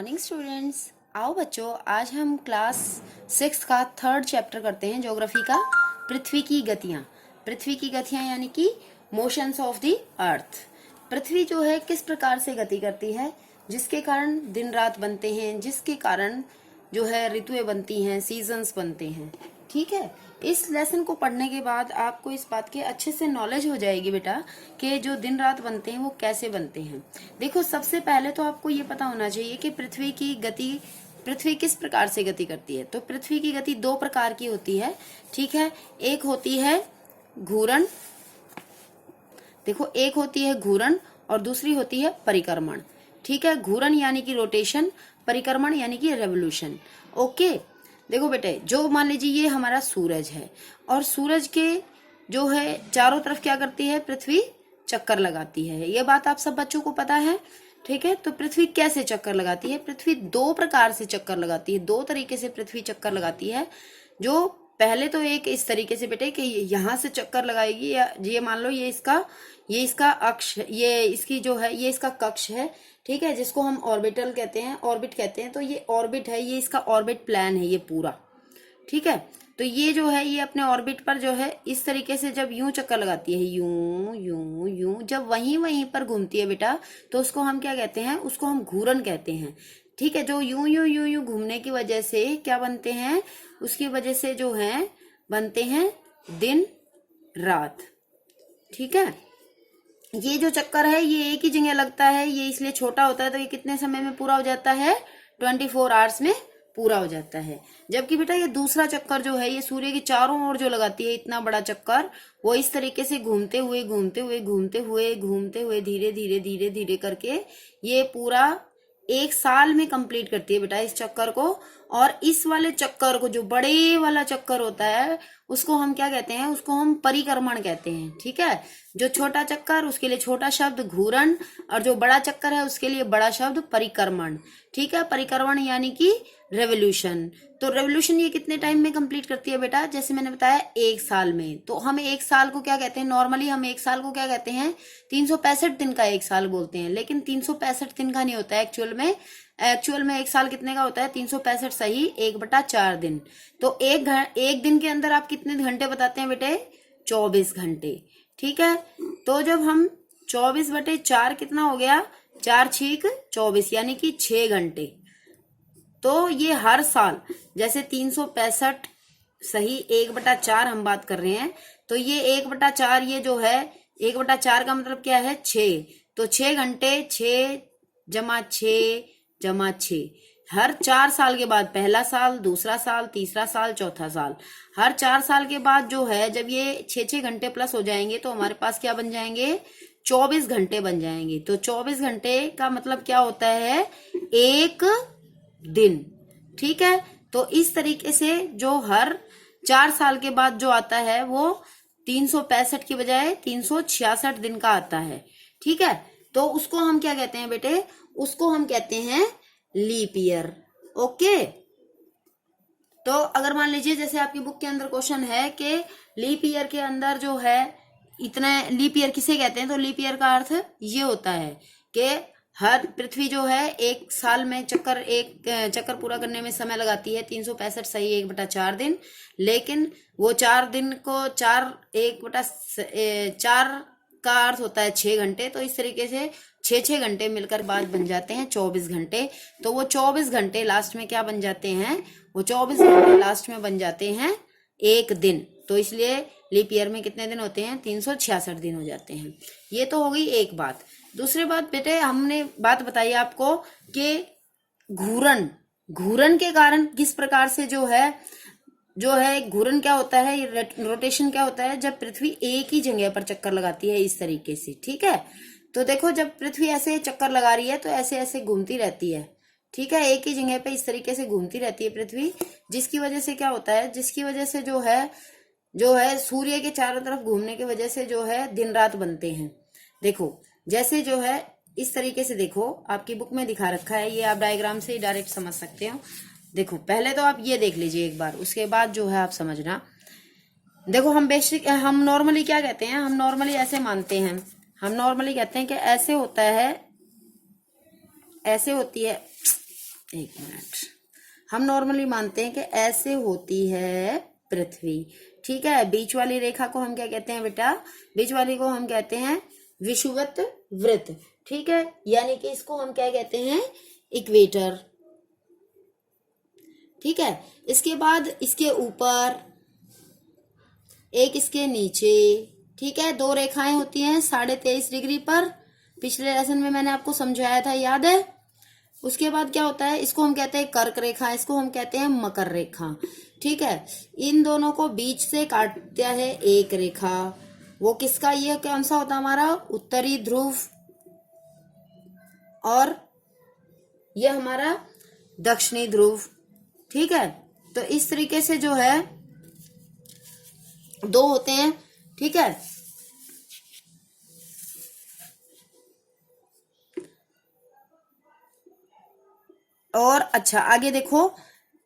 Morning students. आओ बच्चों, आज हम क्लास 6 का 3rd चैप्टर करते हैं ज्योग्राफी का। पृथ्वी की गतियां। पृथ्वी की गतियां यानी कि मोशंस ऑफ द अर्थ। पृथ्वी जो है किस प्रकार से गति करती है, जिसके कारण दिन रात बनते हैं, जिसके कारण जो है ऋतुएं बनती हैं, सीजन्स बनते हैं। ठीक है, इस लेसन को पढ़ने के बाद आपको इस बात की अच्छे से नॉलेज हो जाएगी बेटा कि जो दिन रात बनते हैं वो कैसे बनते हैं। देखो, सबसे पहले तो आपको ये पता होना चाहिए कि पृथ्वी की गति, पृथ्वी किस प्रकार से गति करती है। तो पृथ्वी की गति दो प्रकार की होती है। ठीक है, एक होती है घूर्ण। देखो, एक होती है घूर्ण और दूसरी होती है परिक्रमण। ठीक है, घूर्ण यानी कि रोटेशन, परिक्रमण यानी कि रेवोल्यूशन। ओके, देखो बेटे, जो मान लीजिए ये हमारा सूरज है और सूरज के जो है चारों तरफ क्या करती है पृथ्वी, चक्कर लगाती है। ये बात आप सब बच्चों को पता है। ठीक है, तो पृथ्वी कैसे चक्कर लगाती है? पृथ्वी दो प्रकार से चक्कर लगाती है, दो तरीके से पृथ्वी चक्कर लगाती है। जो पहले तो एक इस तरीके से बेटे कि यहां से चक्कर लगाएगी, या ये मान लो ये इसका अक्ष, ये इसकी जो है ये इसका कक्ष है। ठीक है, जिसको हम ऑर्बिटल कहते हैं, ऑर्बिट कहते हैं। तो ये ऑर्बिट है, ये इसका ऑर्बिट प्लान है ये पूरा। ठीक है, तो ये जो है ये अपने ऑर्बिट पर जो है इस तरीके से जब यूं चक्कर लगाती है, यूं यूं यूं, जब वहीं पर घूमती है बेटा, तो उसको हम क्या कहते हैं? उसको हम घूर्ण कहते हैं। ठीक है, जो यूं यूं यूं यूं घूमने की वजह से क्या बनते हैं, उसकी वजह से जो है बनते हैं दिन रात। ठीक है, ये जो चक्कर है ये एक ही जगह लगता है, ये इसलिए छोटा होता है। तो ये कितने समय में पूरा हो जाता है? 24 आवर्स में पूरा हो जाता है। जबकि बेटा ये दूसरा चक्कर जो है ये सूर्य के चारों ओर जो लगाती है, इतना बड़ा चक्कर, वो इस तरीके से घूमते हुए धीरे धीरे धीरे धीरे करके ये पूरा 1 साल में कंप्लीट करती है बेटा इस चक्कर को। और इस वाले चक्कर को, जो बड़े वाला चक्कर होता है, उसको हम क्या कहते हैं? उसको हम परिक्रमण कहते हैं। ठीक है, जो छोटा चक्कर उसके लिए छोटा शब्द घूर्ण, और जो बड़ा चक्कर है उसके लिए बड़ा शब्द परिक्रमण। ठीक है, परिक्रमण यानी कि रेवोल्यूशन। तो रेवोल्यूशन ये कितने टाइम में कंप्लीट करती है बेटा? जैसे मैंने बताया 1 साल में। तो हम 1 साल को क्या कहते हैं? नॉर्मली हम 1 साल को क्या कहते हैं? 365 दिन का 1 साल बोलते हैं, लेकिन 365 दिन का नहीं होता है एक्चुअल में। एक्चुअल में 1 साल कितने का होता है? 365 सही 1/4 दिन। तो एक दिन के अंदर आप कितने घंटे बताते हैं बेटे? 24 घंटे। ठीक है, तो जब हम 24/4 कितना हो गया? 4 छीक 24 यानी कि 6 घंटे। तो ये हर साल जैसे 365 सही 1/4 हम बात कर रहे हैं, तो ये 1/4 ये जो है 1/4 का मतलब क्या है? 6। तो 6 घंटे, 6 + 6 + 6, हर 4 साल के बाद, पहला साल, दूसरा साल, तीसरा साल, चौथा साल, हर 4 साल के बाद जो है जब ये 6 घंटे प्लस हो जाएंगे तो हमारे पास क्या बन जाएंगे? 24 घंटे बन जाएंगे। तो 24 घंटे का मतलब क्या होता है? एक दिन। ठीक है, तो इस तरीके से जो हर 4 साल के बाद जो आता है वो 365 की बजाय 366 दिन का आता है। ठीक है, तो उसको हम क्या कहते हैं बेटे? उसको हम कहते हैं लीप ईयर। ओके, तो अगर मान लीजिए जैसे आपकी बुक के अंदर क्वेश्चन है कि लीप ईयर के अंदर जो है इतने, लीप ईयर किसे कहते हैं? तो लीप ईयर का अर्थ ये होता है कि हर पृथ्वी जो है 1 साल में एक चक्कर पूरा करने में समय लगाती है 365 सही 1/4 दिन। लेकिन वो 4 दिन को 1/4 का अर्थ होता है 6 घंटे। तो इस तरीके से 6 घंटे मिलकर बाद बन जाते हैं 24 घंटे। तो वो 24 घंटे लास्ट में क्या बन जाते हैं? वो 24 घंटे लास्ट में बन जाते हैं एक दिन। तो इसलिए लीप ईयर में कितने दिन होते हैं? 366 दिन हो जाते हैं। ये तो हो गई एक बात। दूसरी बात बेटे, हमने बात बताई आपको कि घूर्ण के कारण किस प्रकार से जो है घूर्ण क्या होता है, रोटेशन क्या होता है? जब पृथ्वी एक ही जगह पर चक्कर लगाती है इस तरीके से। ठीक है, तो देखो जब पृथ्वी ऐसे चक्कर लगा रही है तो ऐसे ऐसे घूमती रहती है। ठीक है, एक ही जगह पे इस तरीके से घूमती रहती है पृथ्वी, जिसकी वजह से क्या होता है? जिसकी वजह से जो है सूर्य के चारों तरफ घूमने की वजह से जो है दिन रात बनते हैं। देखो, जैसे जो है इस तरीके से, देखो आपकी बुक में दिखा रखा है, ये आप डायग्राम से ही डायरेक्ट समझ सकते हो। देखो, पहले तो आप ये देख लीजिए एक बार, उसके बाद जो है आप समझना। देखो, हम नॉर्मली क्या कहते हैं? हम नॉर्मली ऐसे मानते हैं, हम नॉर्मली कहते हैं कि ऐसे होता है, ऐसे होती है एक मिनट, हम नॉर्मली मानते हैं कि ऐसे होती है पृथ्वी, ठीक है। बीच वाली रेखा को हम क्या कहते हैं बेटा, बीच वाली को हम कहते हैं विषुवत वृत्त, ठीक है, यानी कि इसको हम क्या कहते हैं, इक्वेटर, ठीक है। इसके बाद इसके ऊपर एक, इसके नीचे, ठीक है, दो रेखाएं होती हैं 23.5 डिग्री पर, पिछले लेसन में मैंने आपको समझाया था, याद है। उसके बाद क्या होता है, इसको हम कहते हैं कर्क रेखा, इसको हम कहते हैं मकर रेखा, ठीक है। इन दोनों को बीच से काटता है एक रेखा, वो किसका, ये कौन सा होता है हमारा उत्तरी ध्रुव, और ये हमारा दक्षिणी ध्रुव, ठीक है। तो इस तरीके से जो है दो होते हैं, ठीक है। और अच्छा आगे देखो,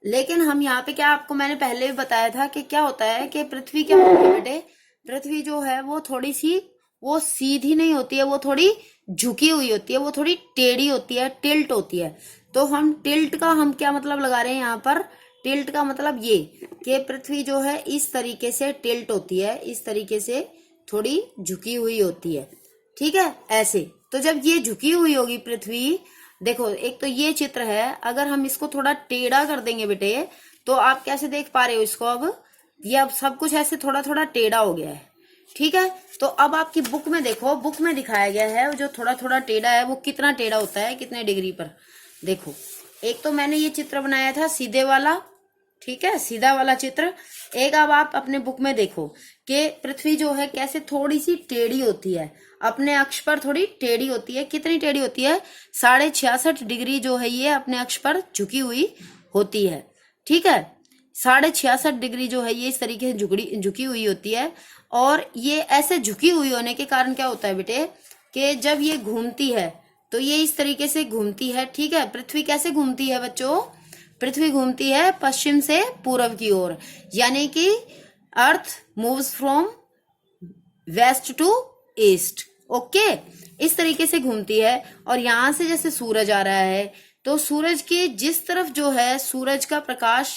लेकिन हम यहाँ पे क्या, आपको मैंने पहले भी बताया था कि क्या होता है कि पृथ्वी क्या होती है बेटे, पृथ्वी जो है वो थोड़ी सी, वो सीधी नहीं होती है, वो थोड़ी झुकी हुई होती है, वो थोड़ी टेढ़ी होती है, टिल्ट होती है। तो हम टिल्ट का हम क्या मतलब लगा रहे हैं यहाँ पर, टिल्ट का मतलब ये कि पृथ्वी जो है इस तरीके से टिल्ट होती है, इस तरीके से थोड़ी झुकी हुई होती है, ठीक है, ऐसे। तो जब ये झुकी हुई होगी पृथ्वी, देखो एक तो ये चित्र है, अगर हम इसको थोड़ा टेढ़ा कर देंगे बेटे, तो आप कैसे देख पा रहे हो इसको, अब ये अब सब कुछ ऐसे थोड़ा थोड़ा टेढ़ा हो गया है, ठीक है। तो अब आपकी बुक में देखो, बुक में दिखाया गया है जो थोड़ा थोड़ा टेढ़ा है वो कितना टेढ़ा होता है, कितने डिग्री पर। देखो एक तो मैंने ये चित्र बनाया था सीधे वाला, ठीक है, सीधा वाला चित्र। एक अब आप अपने बुक में देखो कि पृथ्वी जो है कैसे थोड़ी सी टेढ़ी होती है, अपने अक्ष पर थोड़ी टेढ़ी होती है। कितनी टेढ़ी होती है, 66.5 डिग्री जो है ये अपने अक्ष पर झुकी हुई होती है, ठीक है। 66.5 डिग्री जो है ये इस तरीके से झुकी हुई होती है। और ये ऐसे झुकी हुई होने के कारण क्या होता है बेटे, कि जब ये घूमती है तो ये इस तरीके से घूमती है, ठीक है। पृथ्वी कैसे घूमती है बच्चों, पृथ्वी घूमती है पश्चिम से पूर्व की ओर, यानी कि earth moves from west to east, okay, इस तरीके से घूमती है। और यहां से जैसे सूरज आ रहा है, तो सूरज के जिस तरफ जो है सूरज का प्रकाश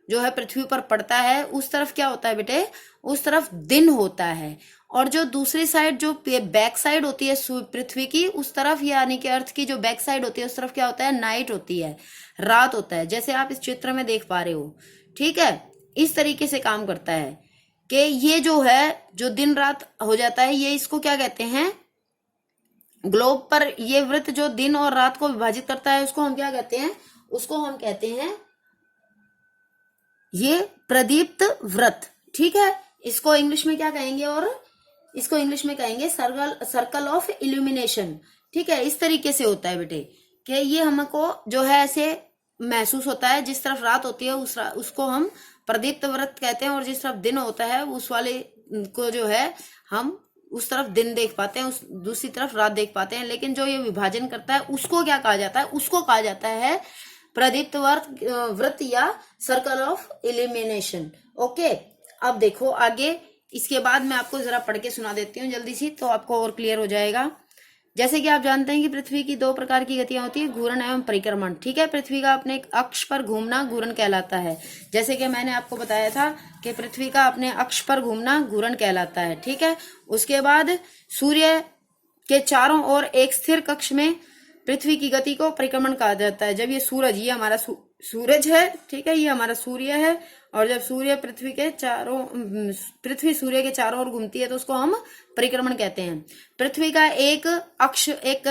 जो है पृथ्वी पर पड़ता है, उस तरफ क्या होता है बेटे, उस तरफ दिन होता है। और जो दूसरी साइड जो बैक साइड होती है पृथ्वी की, उस तरफ यानी कि अर्थ की जो बैक साइड होती है उस तरफ क्या होता है, नाइट होती है, रात होता है, जैसे आप इस चित्र में देख पा रहे हो, ठीक है। इस तरीके से काम करता है कि ये जो है जो दिन रात हो जाता है, ये इसको क्या कहते हैं, ग्लोब पर ये वृत्त जो दिन और रात को विभाजित करता है उसको हम क्या कहते हैं, उसको हम कहते हैं ये प्रदीप्त व्रत, ठीक है। इसको इंग्लिश में क्या कहेंगे, और इसको इंग्लिश में कहेंगे सर्कल ऑफ इल्यूमिनेशन, ठीक है। इस तरीके से होता है बेटे कि ये हमको जो है ऐसे महसूस होता है, जिस तरफ रात होती है उसको हम प्रदीप्त व्रत कहते हैं, और जिस तरफ दिन होता है उस वाले को जो है हम उस तरफ दिन देख पाते हैं, उस दूसरी तरफ रात देख पाते हैं। लेकिन जो ये विभाजन करता है उसको क्या कहा जाता है, उसको कहा जाता है प्रदीप्त व्रत या सर्कल ऑफ इल्यूमिनेशन, ओके। अब देखो आगे, इसके बाद मैं आपको जरा पढ़ के सुना देती हूँ जल्दी सी, तो आपको और क्लियर हो जाएगा। जैसे कि आप जानते हैं कि पृथ्वी की दो प्रकार की गतियां होती है, घूर्ण एवं परिक्रमण, ठीक है। पृथ्वी का अपने अक्ष पर घूमना घूर्ण कहलाता है, जैसे कि मैंने आपको बताया था कि पृथ्वी का अपने अक्ष पर घूमना घूर्ण कहलाता है, ठीक है। उसके बाद सूर्य के चारों ओर एक स्थिर कक्ष में पृथ्वी की गति को परिक्रमण कहा जाता है। जब ये सूरज, ये हमारा सूरज है, ठीक है, ये हमारा सूर्य है, और जब पृथ्वी सूर्य के चारों ओर घूमती है तो उसको हम परिक्रमण कहते हैं। पृथ्वी का एक अक्ष एक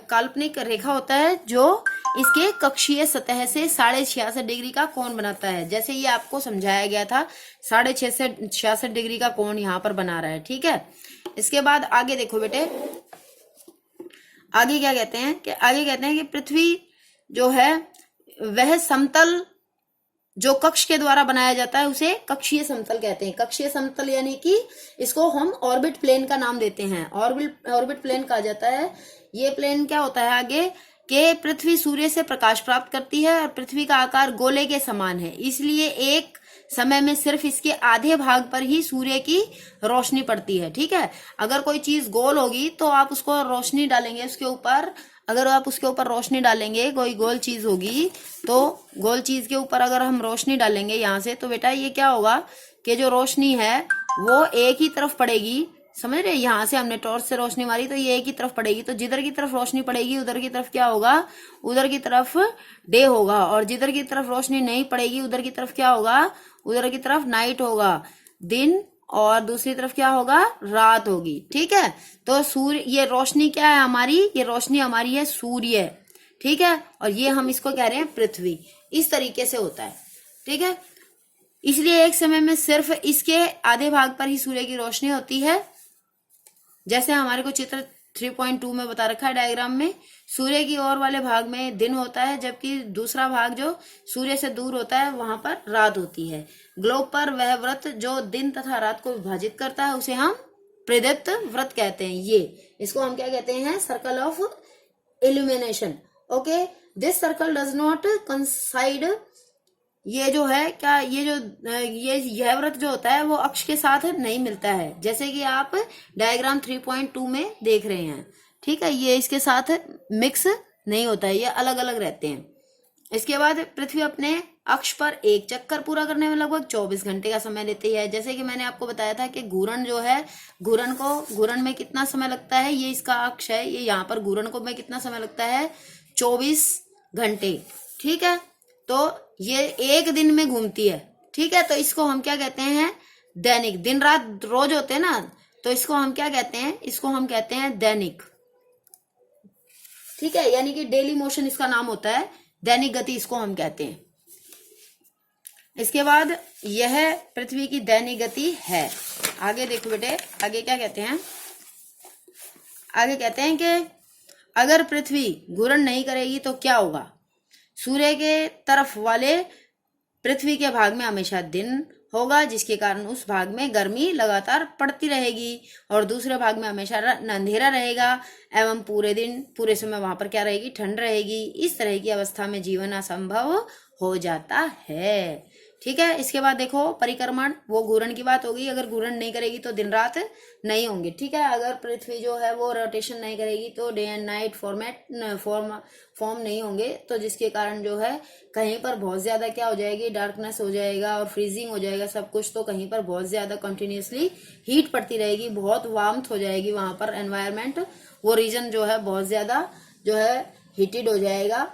काल्पनिक रेखा होता है जो इसके कक्षीय सतह से 66.5 डिग्री का कोण बनाता है, जैसे ये आपको समझाया गया था, 66.5 डिग्री का कोण यहाँ पर बना रहा है, ठीक है। इसके बाद आगे देखो बेटे, आगे क्या कहते हैं कि आगे कहते हैं कि पृथ्वी जो है वह समतल जो कक्ष के द्वारा बनाया जाता है उसे कक्षीय समतल कहते हैं। कक्षीय समतल यानी कि इसको हम ऑर्बिट प्लेन का नाम देते हैं, ऑर्बिट प्लेन कहा जाता है। ये प्लेन क्या होता है आगे कि पृथ्वी सूर्य से प्रकाश प्राप्त करती है और पृथ्वी का आकार गोले के समान है, इसलिए एक समय में सिर्फ इसके आधे भाग पर ही सूर्य की रोशनी पड़ती है, ठीक है। अगर कोई चीज गोल होगी तो आप उसको रोशनी डालेंगे उसके ऊपर, अगर आप उसके ऊपर रोशनी डालेंगे, कोई गोल चीज होगी, तो गोल चीज के ऊपर अगर हम रोशनी डालेंगे यहाँ से, तो बेटा ये क्या होगा कि जो रोशनी है वो एक ही तरफ पड़ेगी। समझ रहे, यहाँ से हमने टॉर्च से रोशनी मारी तो ये एक ही तरफ पड़ेगी, तो जिधर की तरफ रोशनी पड़ेगी उधर की तरफ क्या होगा, उधर की तरफ डे होगा, और जिधर की तरफ रोशनी नहीं पड़ेगी उधर की तरफ क्या होगा, उधर की तरफ नाइट होगा, दिन, और दूसरी तरफ क्या होगा, रात होगी। ठीक है, तो सूर्य, ये रोशनी क्या है हमारी, ये रोशनी हमारी है सूर्य। ठीक है, और ये हम इसको कह रहे हैं पृथ्वी। इस तरीके से होता है। ठीक है, इसलिए एक समय में सिर्फ इसके आधे भाग पर ही सूर्य की रोशनी होती है। जैसे हमारे को चित्र 3.2 में बता रखा है डायग्राम में, सूर्य की ओर वाले भाग में दिन होता है, जबकि दूसरा भाग जो सूर्य से दूर होता है वहां पर रात होती है। ग्लोब पर वह वृत्त जो दिन तथा रात को विभाजित करता है उसे हम प्रदीप्त वृत्त कहते हैं। ये इसको हम क्या कहते हैं, circle of illumination. Okay, this circle does not कंसाइड, ये जो है क्या, ये जो यह वृत्त जो होता है वो अक्ष के साथ नहीं मिलता है, जैसे कि आप डायग्राम 3.2 में देख रहे हैं। ठीक है, ये इसके साथ मिक्स नहीं होता है, ये अलग अलग रहते हैं। इसके बाद पृथ्वी अपने अक्ष पर एक चक्कर पूरा करने में लगभग 24 घंटे का समय लेती है। जैसे कि मैंने आपको बताया था कि घूर्ण जो है, घूर्ण में कितना समय लगता है, ये इसका अक्ष है, ये यहाँ पर घूर्ण को में कितना समय लगता है, 24 घंटे। ठीक है, तो ये एक दिन में घूमती है। ठीक है, तो इसको हम क्या कहते हैं, दैनिक। दिन रात रोज होते हैं ना, तो इसको हम क्या कहते हैं, इसको हम कहते हैं दैनिक। ठीक है, यानी कि डेली मोशन इसका नाम होता है, दैनिक गति इसको हम कहते हैं। इसके बाद यह पृथ्वी की दैनिक गति है। आगे देखो बेटे, आगे क्या कहते हैं, आगे कहते हैं कि अगर पृथ्वी घूर्ण नहीं करेगी तो क्या होगा, सूर्य के तरफ वाले पृथ्वी के भाग में हमेशा दिन होगा, जिसके कारण उस भाग में गर्मी लगातार पड़ती रहेगी, और दूसरे भाग में हमेशा अंधेरा रहेगा, एवं पूरे समय वहां पर क्या रहेगी, ठंड रहेगी। इस तरह की अवस्था में जीवन असंभव हो जाता है। ठीक है, इसके बाद देखो परिक्रमण, वो घूर्ण की बात होगी। अगर घूर्ण नहीं करेगी तो दिन रात नहीं होंगे। ठीक है, अगर पृथ्वी जो है वो रोटेशन नहीं करेगी तो डे एंड नाइट फॉर्म नहीं होंगे, तो जिसके कारण जो है कहीं पर बहुत ज्यादा क्या हो जाएगी, डार्कनेस हो जाएगा और फ्रीजिंग हो जाएगा सब कुछ, तो कहीं पर बहुत ज्यादा कंटिन्यूसली हीट पड़ती रहेगी, बहुत वार्मथ हो जाएगी वहां पर एनवायरमेंट, वो रीजन जो है बहुत ज्यादा जो है हीटेड हो जाएगा,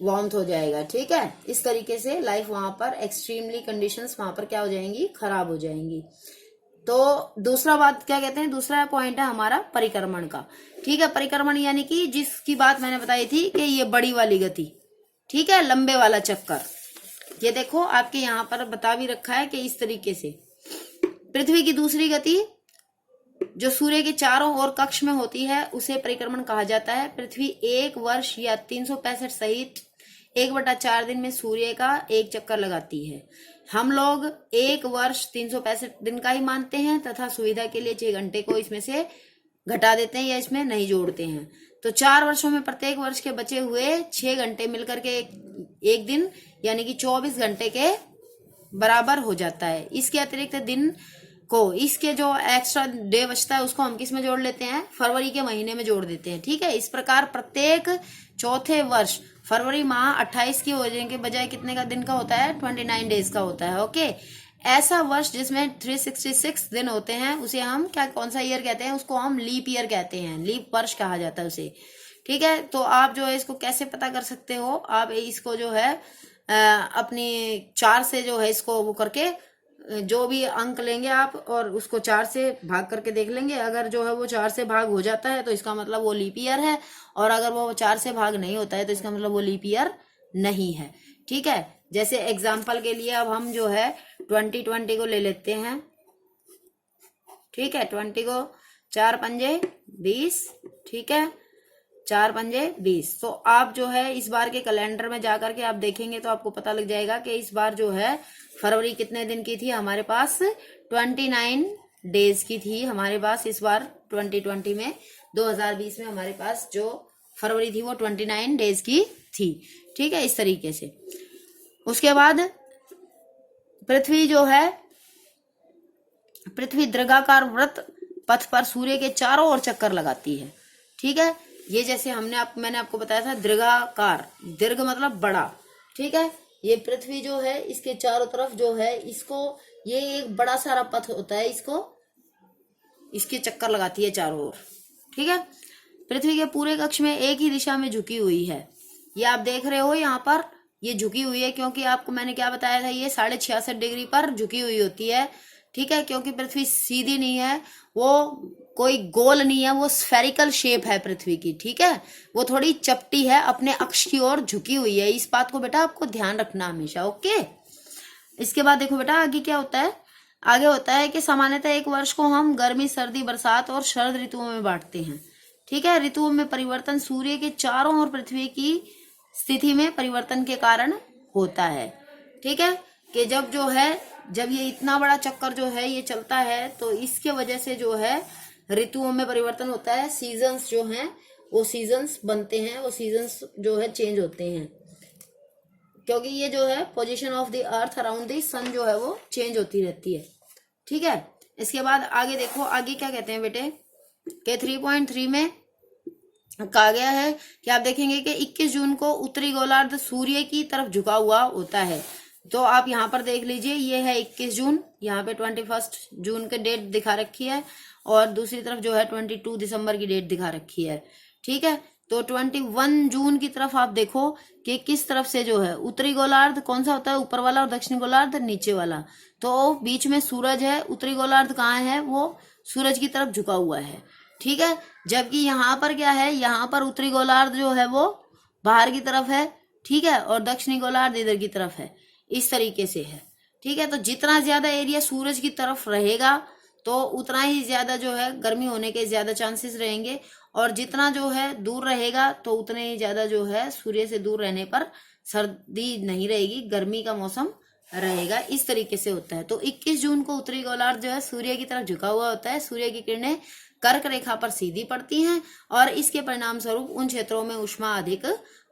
वार्मथ हो जाएगा। ठीक है, इस तरीके से लाइफ वहां पर एक्सट्रीमली कंडीशंस वहां पर क्या हो जाएंगी, खराब हो जाएंगी। तो दूसरा बात क्या कहते हैं, दूसरा पॉइंट है हमारा परिक्रमण का। ठीक है, परिक्रमण यानी कि जिसकी बात मैंने बताई थी कि ये बड़ी वाली गति, ठीक है, लंबे वाला चक्कर। ये देखो आपके यहाँ पर बता भी रखा है कि इस तरीके से पृथ्वी की दूसरी गति जो सूर्य के चारों ओर कक्ष में होती है उसे परिक्रमण कहा जाता है। पृथ्वी एक वर्ष या 365 सहित 1/4 दिन में सूर्य का एक चक्कर लगाती है। हम लोग एक वर्ष 365 दिन का ही मानते हैं तथा सुविधा के लिए 6 घंटे को इसमें से घटा देते हैं या इसमें नहीं जोड़ते हैं। तो 4 वर्षों में प्रत्येक वर्ष के बचे हुए 6 घंटे मिलकर के एक दिन यानी कि 24 घंटे के बराबर हो जाता है। इसके अतिरिक्त दिन को, इसके जो एक्स्ट्रा डे बचता है उसको हम किस में जोड़ लेते हैं, फरवरी के महीने में जोड़ देते हैं। ठीक है, इस प्रकार प्रत्येक चौथे वर्ष फरवरी माह 28 की होने के बजाय कितने का दिन का होता है, 29 डेज का होता है। ओके, ऐसा वर्ष जिसमें 366 दिन होते हैं उसे हम क्या, कौन सा ईयर कहते हैं, उसको हम लीप ईयर कहते हैं, लीप वर्ष कहा जाता है उसे। ठीक है, तो आप जो है इसको कैसे पता कर सकते हो, आप इसको जो है अपनी 4 से जो है इसको वो करके जो भी अंक लेंगे आप और उसको 4 से भाग करके देख लेंगे। अगर जो है वो 4 से भाग हो जाता है तो इसका मतलब वो लीप ईयर है, और अगर वो 4 से भाग नहीं होता है तो इसका मतलब वो लीप ईयर नहीं है। ठीक है, जैसे एग्जाम्पल के लिए अब हम जो है 2020 को ले लेते हैं। ठीक है, 20 को 4 पंजे 20, ठीक है, 4 पंजे 20। तो आप जो है इस बार के कैलेंडर में जाकर के आप देखेंगे तो आपको पता लग जाएगा कि इस बार जो है फरवरी कितने दिन की थी हमारे पास, 29 डेज की थी हमारे पास इस बार 2020 में। 2020 में हमारे पास जो फरवरी थी वो 29 डेज की थी। ठीक है, इस तरीके से। उसके बाद पृथ्वी जो है, पृथ्वी दीर्घाकार वृत्त पथ पर सूर्य के चारों ओर चक्कर लगाती है। ठीक है, ये जैसे मैंने आपको बताया था दीर्घाकार, दीर्घ मतलब बड़ा, ठीक है। ये पृथ्वी जो है इसके चारों तरफ जो है इसको, ये एक बड़ा सारा पथ होता है, इसको इसके चक्कर लगाती है चारों ओर, ठीक है। पृथ्वी के पूरे कक्ष में एक ही दिशा में झुकी हुई है। ये आप देख रहे हो यहाँ पर, ये झुकी हुई है क्योंकि आपको मैंने क्या बताया था, ये 66.5 डिग्री पर झुकी हुई होती है, ठीक है। क्योंकि पृथ्वी सीधी नहीं है, वो कोई गोल नहीं है, वो स्फेरिकल शेप है पृथ्वी की, ठीक है। वो थोड़ी चपटी है, अपने अक्ष की ओर झुकी हुई है। इस बात को बेटा आपको ध्यान रखना हमेशा, ओके। इसके बाद देखो बेटा आगे क्या होता है। आगे होता है कि सामान्यतः एक वर्ष को हम गर्मी, सर्दी, बरसात और शरद ऋतुओं में बांटते हैं, ठीक है। ऋतुओं में परिवर्तन सूर्य के चारों ओर पृथ्वी की स्थिति में परिवर्तन के कारण होता है, ठीक है। कि जब ये इतना बड़ा चक्कर जो है ये चलता है, तो इसके वजह से जो है ऋतुओं में परिवर्तन होता है। सीजन्स जो हैं वो सीजन्स बनते हैं, वो सीजन्स जो है चेंज होते हैं, क्योंकि ये जो है position of the earth around the sun जो है वो चेंज होती रहती है, ठीक है। इसके बाद आगे देखो, आगे क्या कहते हैं बेटे के 3.3 में कहा गया है कि आप देखेंगे कि 21 जून को उत्तरी गोलार्ध सूर्य की तरफ झुका हुआ होता है। तो आप यहाँ पर देख लीजिए, ये है 21 जून, यहाँ पे 21 जून के डेट दिखा रखी है, और दूसरी तरफ जो है 22 दिसंबर की डेट दिखा रखी है, ठीक है। तो 21 जून की तरफ आप देखो कि किस तरफ से जो है उत्तरी गोलार्ध कौन सा होता है, ऊपर वाला, और दक्षिणी गोलार्ध नीचे वाला। तो बीच में सूरज है, उत्तरी गोलार्ध कहाँ है, वो सूरज की तरफ झुका हुआ है, ठीक है। जबकि यहाँ पर क्या है, यहाँ पर उत्तरी गोलार्ध जो है वो बाहर की तरफ है, ठीक है, और दक्षिणी गोलार्ध इधर की तरफ है, इस तरीके से है, ठीक है। तो जितना ज्यादा एरिया सूरज की तरफ रहेगा तो उतना ही ज्यादा जो है गर्मी होने के ज्यादा चांसेस रहेंगे, और जितना जो है दूर रहेगा तो उतने ही ज्यादा जो है सूर्य से दूर रहने पर सर्दी नहीं रहेगी, गर्मी का मौसम रहेगा। इस तरीके से होता है। तो 21 जून को उत्तरी गोलार्ध जो है सूर्य की तरफ झुका हुआ होता है, सूर्य की किरणें कर्क रेखा पर सीधी पड़ती हैं, और इसके परिणाम स्वरूप उन क्षेत्रों में ऊष्मा अधिक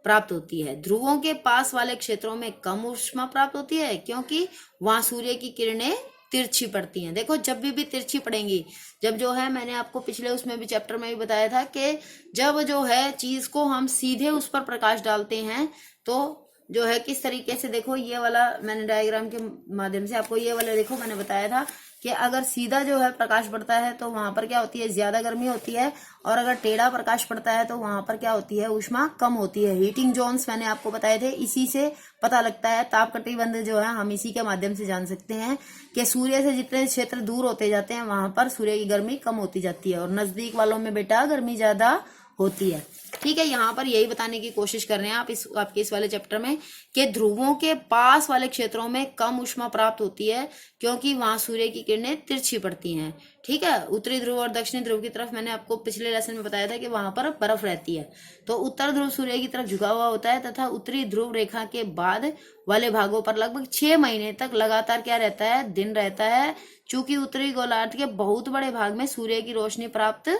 प्राप्त होती है। ध्रुवों के पास वाले क्षेत्रों में कम ऊष्मा प्राप्त होती है, क्योंकि वहां सूर्य की किरणें तिरछी पड़ती हैं। देखो जब भी तिरछी पड़ेंगी, जब जो है मैंने आपको पिछले उसमें भी चैप्टर में भी बताया था कि जब जो है चीज को हम सीधे उस पर प्रकाश डालते हैं तो जो है किस तरीके से, देखो ये वाला मैंने डायग्राम के माध्यम से आपको ये वाला देखो मैंने बताया था कि अगर सीधा जो है प्रकाश पड़ता है तो वहां पर क्या होती है, ज्यादा गर्मी होती है, और अगर टेढ़ा प्रकाश पड़ता है तो वहां पर क्या होती है, ऊष्मा कम होती है। हीटिंग जोन्स मैंने आपको बताए थे, इसी से पता लगता है। ताप कटिबंध जो है हम इसी के माध्यम से जान सकते हैं कि सूर्य से जितने क्षेत्र दूर होते जाते हैं वहां पर सूर्य की गर्मी कम होती जाती है, और नजदीक वालों में बेटा गर्मी ज्यादा होती है, ठीक है। यहाँ पर यही बताने की कोशिश कर रहे हैं आपके इस वाले चैप्टर में कि ध्रुवों के पास वाले क्षेत्रों में कम ऊष्मा प्राप्त होती है, क्योंकि वहां सूर्य की किरणें तिरछी पड़ती हैं, ठीक है। उत्तरी ध्रुव और दक्षिणी ध्रुव की तरफ मैंने आपको पिछले लेसन में बताया था कि वहां पर बर्फ रहती है। तो उत्तर ध्रुव सूर्य की तरफ झुका हुआ होता है, तथा उत्तरी ध्रुव रेखा के बाद वाले भागों पर लगभग 6 महीने तक लगातार क्या रहता है, दिन रहता है। चूंकि उत्तरी गोलार्ध के बहुत बड़े भाग में सूर्य की रोशनी प्राप्त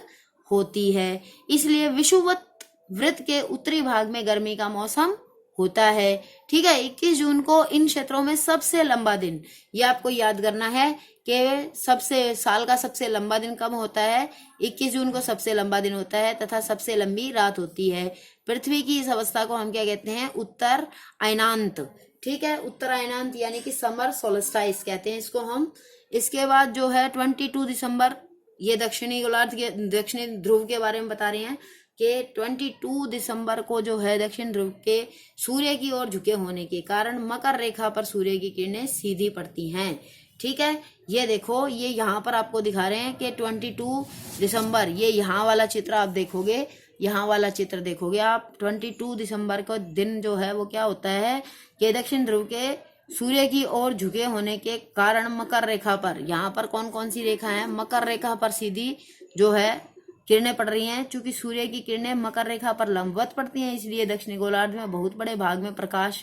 होती है, इसलिए विषुवत वृत्त के उत्तरी भाग में गर्मी का मौसम होता है, ठीक है। 21 जून को इन क्षेत्रों में सबसे लंबा दिन, ये आपको याद करना है कि साल का सबसे लंबा दिन कब होता है, 21 जून को सबसे लंबा दिन होता है, तथा सबसे लंबी रात होती है। पृथ्वी की इस अवस्था को हम क्या कहते हैं, उत्तर अयनांत, ठीक है। उत्तर अयनांत यानी कि समर सोल्स्टाइस कहते हैं इसको हम। इसके बाद जो है 22 दिसंबर, ये दक्षिणी गोलार्ध के दक्षिणी ध्रुव के बारे में बता रहे हैं कि 22 दिसंबर को जो है दक्षिण ध्रुव के सूर्य की ओर झुके होने के कारण मकर रेखा पर सूर्य की किरणें सीधी पड़ती हैं, ठीक है। ये देखो, ये यहाँ पर आपको दिखा रहे हैं कि 22 दिसंबर, ये यहाँ वाला चित्र आप देखोगे, यहाँ वाला चित्र देखोगे आप, 22 दिसंबर को दिन जो है वो क्या होता है कि दक्षिण ध्रुव के सूर्य की ओर झुके होने के कारण मकर रेखा पर, यहाँ पर कौन कौन सी रेखा है, मकर रेखा पर सीधी जो है किरणें पड़ रही हैं। चूंकि सूर्य की किरणें मकर रेखा पर लंबवत पड़ती हैं, इसलिए दक्षिणी गोलार्ध में बहुत बड़े भाग में प्रकाश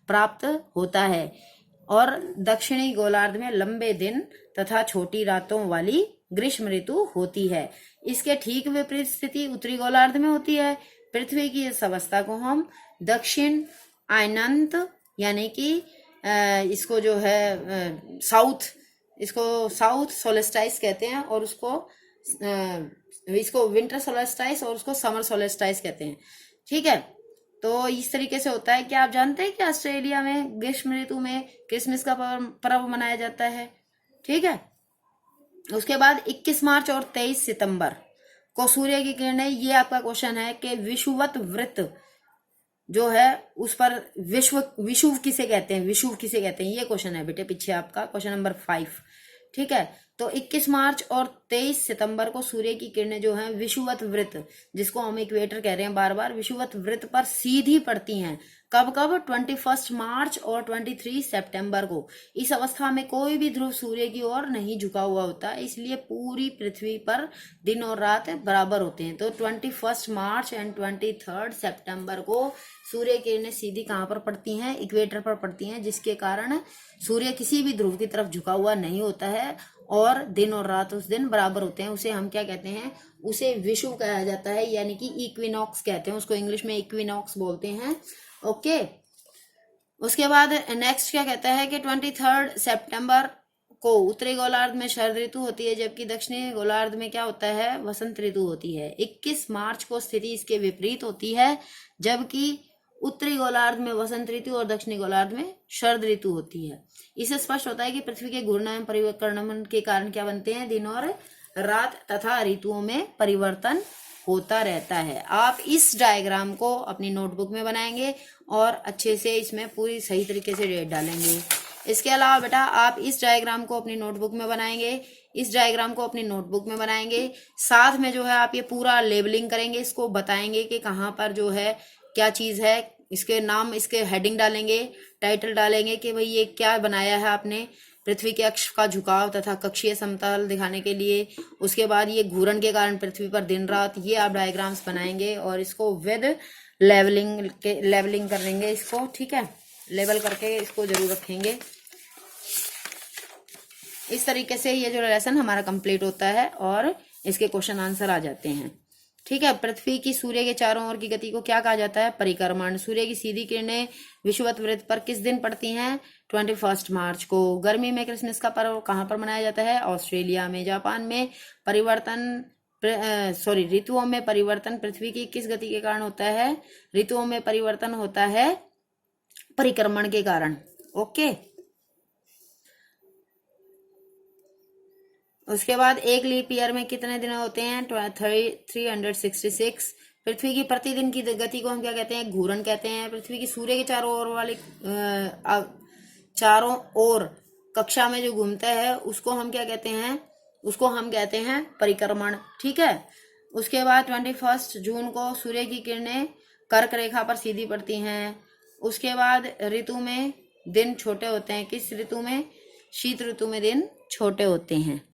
प्राप्त होता है, और दक्षिणी गोलार्ध में लंबे दिन तथा छोटी रातों वाली ग्रीष्म ऋतु होती है। इसके ठीक विपरीत स्थिति उत्तरी गोलार्ध में होती है। पृथ्वी की इस अवस्था को हम दक्षिण अयनांत यानी कि इसको जो है साउथ सोलेस्टाइस कहते हैं, और उसको इसको विंटर सोलेस्टाइस और उसको समर सोलेस्टाइस कहते हैं। ठीक है, तो इस तरीके से होता है। क्या आप जानते हैं कि ऑस्ट्रेलिया में ग्रीष्म ऋतु में क्रिसमस का पर्व मनाया जाता है? ठीक है, उसके बाद 21 मार्च और 23 सितंबर को सूर्य की किरणें, ये आपका क्वेश्चन है कि विषुवत वृत्त जो है उस पर विषुव किसे कहते हैं, विषुव किसे कहते हैं, ये क्वेश्चन है बेटे पीछे आपका, क्वेश्चन नंबर 5। ठीक है, तो 21 मार्च और 23 सितंबर को सूर्य की किरणें जो हैं विषुवत वृत्त, जिसको हम इक्वेटर कह रहे हैं बार बार, विषुवत वृत्त पर सीधी पड़ती हैं। कब कब? 21 मार्च और 23 सितंबर को। इस अवस्था में कोई भी ध्रुव सूर्य की ओर नहीं झुका हुआ होता, इसलिए पूरी पृथ्वी पर दिन और रात बराबर होते हैं। तो 21 मार्च एंड 23 सितंबर को सूर्य किरणें सीधी कहाँ पर पड़ती हैं? इक्वेटर पर पड़ती हैं, जिसके कारण सूर्य किसी भी ध्रुव की तरफ झुका हुआ नहीं होता है और दिन और रात उस दिन बराबर होते हैं। उसे हम क्या कहते हैं? उसे विषुव कहा जाता है, यानी कि इक्विनॉक्स कहते हैं उसको, इंग्लिश में इक्विनॉक्स बोलते हैं। ओके, उसके बाद नेक्स्ट क्या कहता है कि 23 सितंबर को उत्तरी गोलार्ध में शरद ऋतु होती है, जबकि दक्षिणी गोलार्ध में क्या होता है? वसंत ऋतु होती है। 21 मार्च को स्थिति इसके विपरीत होती है, जबकि उत्तरी गोलार्ध में वसंत ऋतु और दक्षिणी गोलार्ध में शरद ऋतु होती है। इससे स्पष्ट होता है कि पृथ्वी के घूर्णन एवं परिक्रमण के कारण क्या बनते हैं? दिन और रात तथा ऋतुओं में परिवर्तन होता रहता है। आप इस डायग्राम को अपनी नोटबुक में बनाएंगे और अच्छे से इसमें पूरी सही तरीके से डेट डालेंगे। इसके अलावा बेटा आप इस डायग्राम को अपनी नोटबुक में बनाएंगे, इस डायग्राम को अपनी नोटबुक में बनाएंगे, साथ में जो है आप ये पूरा लेबलिंग करेंगे, इसको बताएंगे कि कहाँ पर जो है क्या चीज़ है, इसके नाम, इसके हेडिंग डालेंगे, टाइटल डालेंगे कि भाई ये क्या बनाया है आपने, पृथ्वी के अक्ष का झुकाव तथा कक्षीय समतल दिखाने के लिए। उसके बाद ये घूर्णन के कारण पृथ्वी पर दिन रात, ये आप डायग्राम्स बनाएंगे और इसको विद लेवलिंग कर लेंगे इसको। ठीक है, लेवल करके इसको जरूर रखेंगे। इस तरीके से ये जो लेसन हमारा कंप्लीट होता है और इसके क्वेश्चन आंसर आ जाते हैं। ठीक है, पृथ्वी की सूर्य के चारों ओर की गति को क्या कहा जाता है? परिक्रमण। सूर्य की सीधी किरणें विषुवत वृत्त पर किस दिन पड़ती हैं? 21 मार्च को। गर्मी में क्रिसमस का पर्व कहाँ पर मनाया जाता है? ऑस्ट्रेलिया में। जापान में ऋतुओं में परिवर्तन पृथ्वी की किस गति के कारण होता है? ऋतुओं में परिवर्तन होता है परिक्रमण के कारण। ओके, उसके बाद एक लीप ईयर में कितने दिन होते हैं? 366। पृथ्वी की प्रतिदिन की गति को हम क्या कहते हैं? घूर्णन कहते हैं। पृथ्वी की सूर्य के चारों ओर कक्षा में जो घूमता है उसको हम क्या कहते हैं? उसको हम कहते हैं परिक्रमण। ठीक है, उसके बाद 21 जून को सूर्य की किरणें कर्क रेखा पर सीधी पड़ती हैं। उसके बाद ऋतु में दिन छोटे होते हैं। किस ऋतु में? शीत ऋतु में दिन छोटे होते हैं।